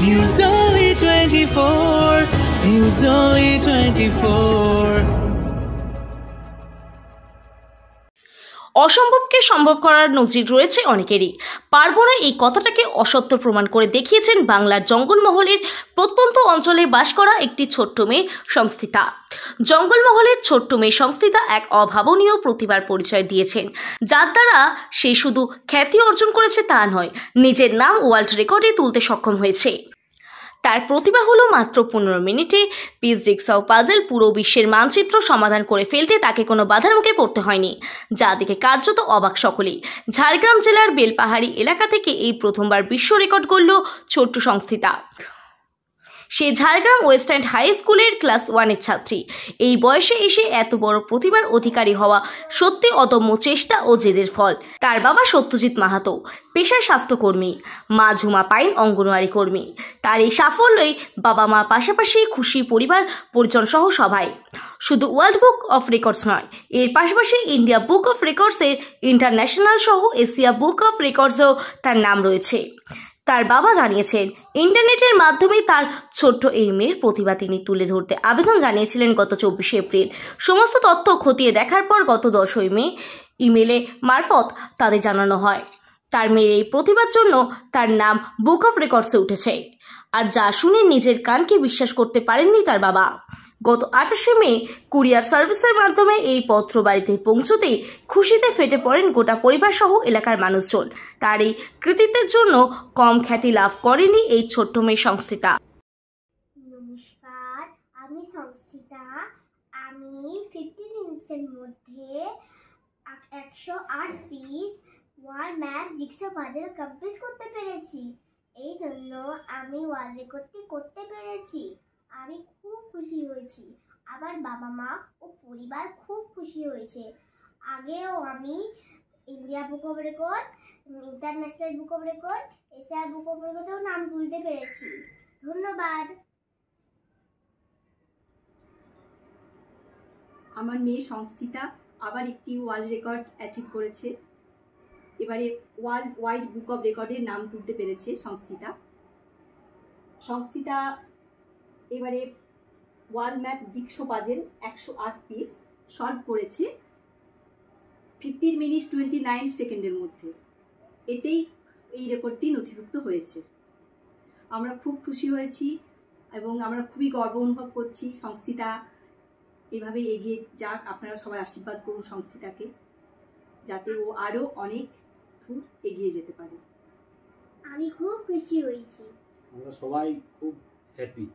News Only 24. News Only 24. অসম্ভবকে সম্ভব করার নজির রয়েছে অনেকেরই। পারব না এই কথাটাকে অসত্য প্রমাণ করে দেখিয়েছেন বাংলার জঙ্গলমহলের প্রত্যন্ত অঞ্চলে বাস করা একটি ছোট্ট মেয়ে সংস্থিতা। জঙ্গলমহলের ছোট্ট মেয়ে সংস্থিতা এক অভাবনীয় প্রতিভার পরিচয় দিয়েছেন, যার দ্বারা সে শুধু খ্যাতি অর্জন করেছে তা নয়, নিজের নাম ওয়ার্ল্ড রেকর্ডে তুলতে সক্ষম হয়েছে। তার প্রতিভা হলো মাত্র 15 মিনিটে পিস জিগসাও পাজল পুরো বিশ্বের মানচিত্র সমাধান করে ফেলতে তাকে কোনো বাধার মুখে পড়তে হয়নি, যা দেখে কার্যত অবাক সকলেই। ঝাড়গ্রাম জেলার বেলপাহাড়ি এলাকা থেকে এই প্রথমবার বিশ্ব রেকর্ড গড়ল ছোট্ট সংস্থিতা। সে ঝাড়গ্রাম ওয়েস্টার্ন হাই স্কুলের ক্লাস 1-এর ছাত্রী। এই বয়সে এসে এত বড় প্রতিভার অধিকারী হওয়া সত্যি অদম্য চেষ্টা ও জেদের ফল। তার বাবা সত্যজিৎ মাহাতো পেশায় স্বাস্থ্যকর্মী, মা ঝুমা পাইন অঙ্গনওয়াড়ি কর্মী। তার এই সাফল্যে বাবা মার পাশাপাশি খুশি পরিবার পরিজন সহ সবাই। শুধু ওয়ার্ল্ড বুক অফ রেকর্ডস নয়, এর পাশাপাশি ইন্ডিয়া বুক অফ রেকর্ডসের ইন্টারন্যাশনাল সহ এশিয়া বুক অফ রেকর্ডসেও তার নাম রয়েছে। তার বাবা জানিয়েছেন, ইন্টারনেটের মাধ্যমে তার ছোট্ট এই মেয়ের প্রতিভা তিনি তুলে ধরতে আবেদন জানিয়েছিলেন গত 24 এপ্রিল। সমস্ত তথ্য খতিয়ে দেখার পর গত 10 মে ইমেলে মারফত তাদের জানানো হয় তার মেয়ের এই প্রতিভার জন্য তার নাম বুক অফ রেকর্ডসে উঠেছে। আর যা শুনে নিজের কানকে বিশ্বাস করতে পারেননি তার বাবা। গত 28 মে কুরিয়ার সার্ভিসের মাধ্যমে এই পত্র বাড়িতে পৌঁছতেই খুশিতে ফেটে পড়েন গোটা পরিবার সহ এলাকার মানুষজন। তার এই কৃতিত্বের জন্য কম খ্যাতি লাভ করেনি এই ছোট্ট মেয়ে সংস্থিতা। নমস্কার, আমি সংস্থিতা। আমি 15 মিনিটসের মধ্যে 108 piece world map jigsaw puzzle complete করতে পেরেছি। এই জন্য আমি ওয়ার্ল্ড রেকর্ডটি করতে পেরেছি। আমি খুব খুশি হয়েছি। আমার বাবা মা ও পরিবার খুব খুশি হয়েছে। আগেও আমি India book of record, international book of record, Asia book of রেকর্ডেও নাম তুলতে পেরেছি। ধন্যবাদ। আমার মেয়ে সংস্থিতা আবার একটি ওয়ার্ল্ড রেকর্ড অ্যাচিভ করেছে। এবারে ওয়ার্ল্ড ওয়াইড বুক অফ রেকর্ডের নাম তুলতে পেরেছে সংস্থিতা এবারে world map jigsaw puzzle 108 piece solve করেছে 15 মিনিট 29 সেকেন্ডের মধ্যে। এতেই এই রেকর্ডটি নথিভুক্ত হয়েছে। আমরা খুব খুশি হয়েছি এবং আমরা খুবই গর্ব অনুভব করছি। সংস্থিতা এভাবে এগিয়ে যাক, আপনারা সবাই আশীর্বাদ করুন সংস্থিতাকে, যাতে ও আরও অনেক দূর এগিয়ে যেতে পারে। আমি খুব খুশি হয়েছি। আমরা সবাই খুব হ্যাপি।